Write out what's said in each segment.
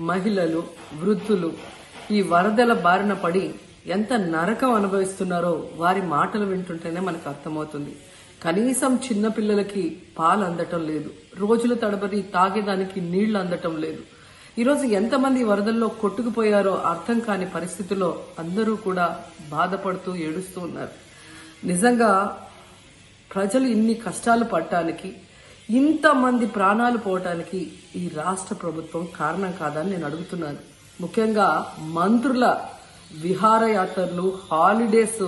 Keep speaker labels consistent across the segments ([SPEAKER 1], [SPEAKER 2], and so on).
[SPEAKER 1] మహిళలు, వృద్ధులు ఈ వరదల బారిన పడి ఎంత నరకం అనుభవిస్తున్నారో వారి మాటలు వింటుంటేనే మనకు అర్థమవుతుంది. కనీసం చిన్న పిల్లలకి పాలు అందటం లేదు, రోజుల తడబడి తాగేదానికి నీళ్లు అందటం లేదు. ఈరోజు ఎంతమంది వరదల్లో కొట్టుకుపోయారో అర్థం కాని పరిస్థితుల్లో అందరూ కూడా బాధపడుతూ ఏడుస్తూ ఉన్నారు. నిజంగా ప్రజలు ఇన్ని కష్టాలు పడటానికి, ఇంతమంది ప్రాణాలు పోవటానికి ఈ రాష్ట్ర ప్రభుత్వం కారణం కాదని నేను అడుగుతున్నాను. ముఖ్యంగా మంత్రుల విహారయాత్రలు, హాలిడేస్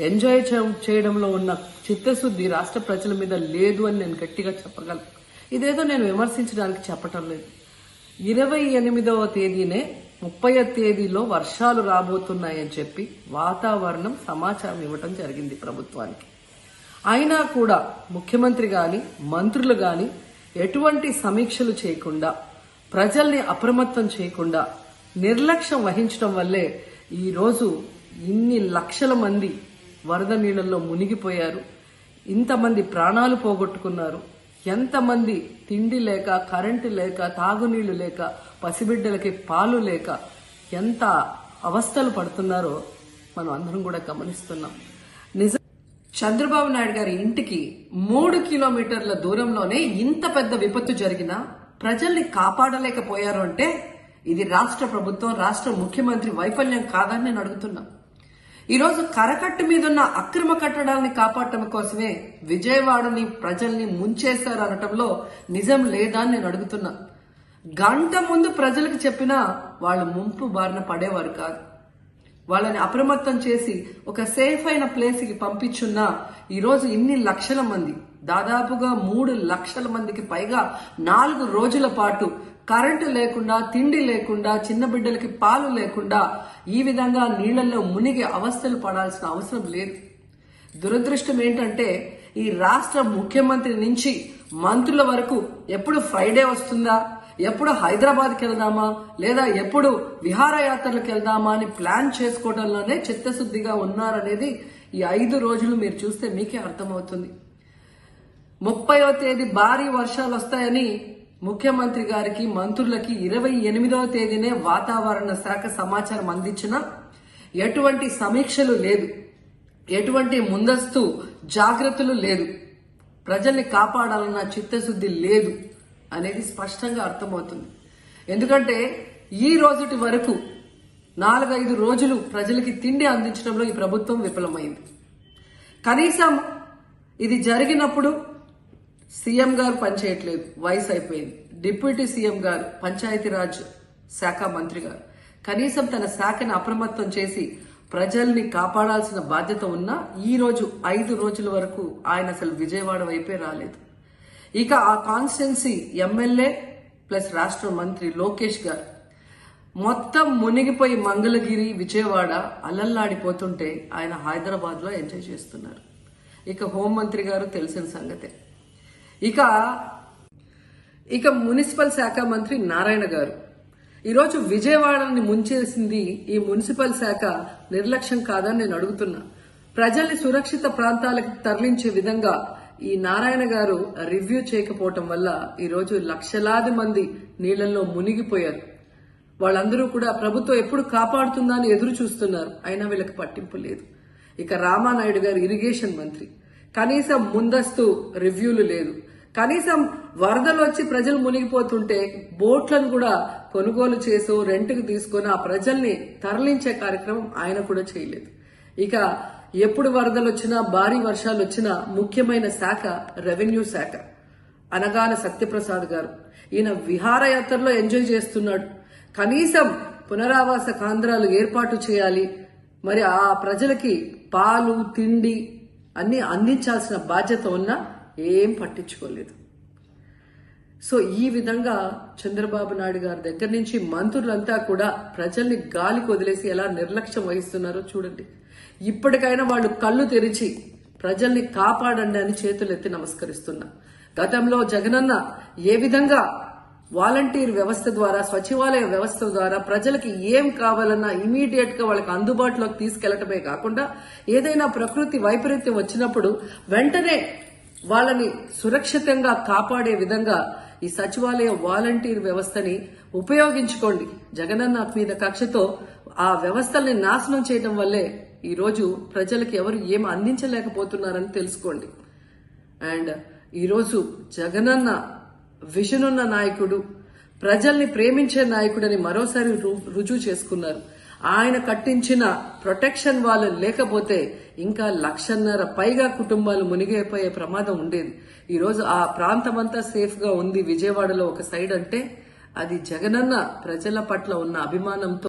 [SPEAKER 1] ఎంజాయ్ చేయడంలో ఉన్న చిత్తశుద్ధి రాష్ట్ర ప్రజల మీద లేదు అని నేను గట్టిగా చెప్పగలను. ఇదేదో నేను విమర్శించడానికి చెప్పటం లేదు. 28వ తేదీనే 30వ తేదీలో వర్షాలు రాబోతున్నాయని చెప్పి వాతావరణం సమాచారం ఇవ్వటం జరిగింది ప్రభుత్వానికి. అయినా కూడా ముఖ్యమంత్రి గాని, మంత్రులు గాని ఎటువంటి సమీక్షలు చేయకుండా, ప్రజల్ని అప్రమత్తం చేయకుండా నిర్లక్ష్యం వహించడం వల్లే ఈరోజు ఇన్ని లక్షల మంది వరద నీళ్లలో మునిగిపోయారు. ఇంతమంది ప్రాణాలు పోగొట్టుకున్నారు. ఎంతమంది తిండి లేక, కరెంటు లేక, తాగునీళ్లు లేక, పసిబిడ్డలకి పాలు లేక ఎంత అవస్థలు పడుతున్నారో మనం అందరం కూడా గమనిస్తున్నాం. చంద్రబాబు నాయుడు గారి ఇంటికి 3 కిలోమీటర్ల దూరంలోనే ఇంత పెద్ద విపత్తు జరిగినా ప్రజల్ని కాపాడలేకపోయారు అంటే ఇది రాష్ట్ర ప్రభుత్వం, రాష్ట్ర ముఖ్యమంత్రి వైఫల్యం కాదని నేను అడుగుతున్నా. ఈరోజు కరకట్టు మీదున్న అక్రమ కట్టడాలని కాపాడటం కోసమే విజయవాడని ప్రజల్ని ముంచేశారు అనటంలో నిజం లేదా అని నేను అడుగుతున్నా. గంట ముందు ప్రజలకు చెప్పినా వాళ్ళు ముంపు బారిన పడేవారు కాదు. వాళ్ళని అప్రమత్తం చేసి ఒక సేఫ్ అయిన ప్లేస్ కి పంపించున్నా ఈరోజు ఇన్ని లక్షల మంది, దాదాపుగా 3 లక్షల మందికి పైగా 4 రోజుల పాటు కరెంటు లేకుండా, తిండి లేకుండా, చిన్న బిడ్డలకి పాలు లేకుండా ఈ విధంగా నీళ్లలో మునిగి అవస్థలు పడాల్సిన అవసరం లేదు. దురదృష్టం ఏంటంటే ఈ రాష్ట్ర ముఖ్యమంత్రి నుంచి మంత్రుల వరకు ఎప్పుడు ఫ్రైడే వస్తుందా, ఎప్పుడు హైదరాబాద్కి వెళ్దామా, లేదా ఎప్పుడు విహారయాత్రలకు వెళ్దామా అని ప్లాన్ చేసుకోవడంలోనే చిత్తశుద్ధిగా ఉన్నారనేది ఈ 5 రోజులు మీరు చూస్తే మీకే అర్థమవుతుంది. 30వ తేదీ భారీ వర్షాలు వస్తాయని ముఖ్యమంత్రి గారికి, మంత్రులకి 28వ తేదీనే వాతావరణ శాఖ సమాచారం అందించినా ఎటువంటి సమీక్షలు లేదు, ఎటువంటి ముందస్తు జాగ్రత్తలు లేదు, ప్రజల్ని కాపాడాలన్న చిత్తశుద్ధి లేదు అనేది స్పష్టంగా అర్థమవుతుంది. ఎందుకంటే ఈ రోజుటి వరకు 4-5 రోజులు ప్రజలకి తిండి అందించడంలో ఈ ప్రభుత్వం విఫలమైంది. కనీసం ఇది జరిగినప్పుడు సీఎం గారు పనిచేయట్లేదు, వయసు అయిపోయింది. డిప్యూటీ సీఎం గారు, పంచాయతీరాజ్ శాఖ మంత్రి గారు కనీసం తన శాఖను అప్రమత్తం చేసి ప్రజల్ని కాపాడాల్సిన బాధ్యత ఉన్నా ఈ రోజు 5 రోజుల వరకు ఆయన అసలు విజయవాడ వైపే రాలేదు. ఇక ఆ కాన్స్టిట్యున్సీ ఎమ్మెల్యే ప్లస్ రాష్ట్ర మంత్రి లోకేష్ గారు మొత్తం మునిగిపోయి మంగళగిరి, విజయవాడ అలల్లాడిపోతుంటే ఆయన హైదరాబాద్ లో ఎంజాయ్ చేస్తున్నారు. ఇక హోంమంత్రి గారు తెలిసిన సంగతే. ఇక మున్సిపల్ శాఖ మంత్రి నారాయణ గారు ఈరోజు విజయవాడని ముంచేసింది ఈ మున్సిపల్ శాఖ నిర్లక్ష్యం కాదని నేను అడుగుతున్నా. ప్రజల్ని సురక్షిత ప్రాంతాలకు తరలించే విధంగా ఈ నారాయణ గారు రివ్యూ చేయకపోవటం వల్ల ఈరోజు లక్షలాది మంది నీళ్లలో మునిగిపోయారు. వాళ్ళందరూ కూడా ప్రభుత్వం ఎప్పుడు కాపాడుతుందా అని ఎదురు చూస్తున్నారు. అయినా వీళ్ళకి పట్టింపు లేదు. ఇక రామానాయుడు గారు ఇరిగేషన్ మంత్రి, కనీసం ముందస్తు రివ్యూలు లేదు. కనీసం వరదలు వచ్చి ప్రజలు మునిగిపోతుంటే బోట్లను కూడా కొనుగోలు చేసో రెంట్కి తీసుకొని ఆ ప్రజల్ని తరలించే కార్యక్రమం ఆయన కూడా చేయలేదు. ఇక ఎప్పుడు వరదలు వచ్చినా, భారీ వర్షాలు వచ్చినా ముఖ్యమైన శాఖ రెవెన్యూ శాఖ. అనగాన సత్యప్రసాద్ గారు ఈయన విహారయాత్రలో ఎంజాయ్ చేస్తున్నాడు. కనీసం పునరావాస కేంద్రాలు ఏర్పాటు చేయాలి, మరి ఆ ప్రజలకి పాలు, తిండి అన్ని అందించాల్సిన బాధ్యత ఉన్నా ఏం పట్టించుకోలేదు. సో ఈ విధంగా చంద్రబాబు నాయుడు గారి దగ్గర నుంచి మంత్రులంతా కూడా ప్రజల్ని గాలికి వదిలేసి ఎలా నిర్లక్ష్యం వహిస్తున్నారో చూడండి. ఇప్పటికైనా వాళ్ళు కళ్ళు తెరిచి ప్రజల్ని కాపాడండి అని చేతులెత్తి నమస్కరిస్తున్నా. గతంలో జగనన్న ఏ విధంగా వాలంటీర్ వ్యవస్థ ద్వారా, సచివాలయ వ్యవస్థ ద్వారా ప్రజలకి ఏం కావాలన్నా ఇమీడియట్ గా వాళ్ళకి అందుబాటులోకి తీసుకెళ్లటమే కాకుండా ఏదైనా ప్రకృతి వైపరీత్యం వచ్చినప్పుడు వెంటనే వాళ్ళని సురక్షితంగా కాపాడే విధంగా ఈ సచివాలయ వాలంటీర్ వ్యవస్థని ఉపయోగించుకోండి. జగనన్న మీద కక్షతో ఆ వ్యవస్థల్ని నాశనం చేయడం వల్లే ఈ రోజు ప్రజలకు ఎవరు ఏం అందించలేకపోతున్నారని తెలుసుకోండి. అండ్ ఈరోజు జగనన్న విజన్ ఉన్న నాయకుడు, ప్రజల్ని ప్రేమించే నాయకుడని మరోసారి రుజువు చేసుకున్నారు. ఆయన కట్టించిన ప్రొటెక్షన్ వాళ్ళు లేకపోతే ఇంకా 1,50,000 పైగా కుటుంబాలు మునిగిపోయే ప్రమాదం ఉండేది. ఈరోజు ఆ ప్రాంతమంతా సేఫ్ గా ఉంది విజయవాడలో ఒక సైడ్ అంటే అది జగనన్న ప్రజల పట్ల ఉన్న అభిమానంతో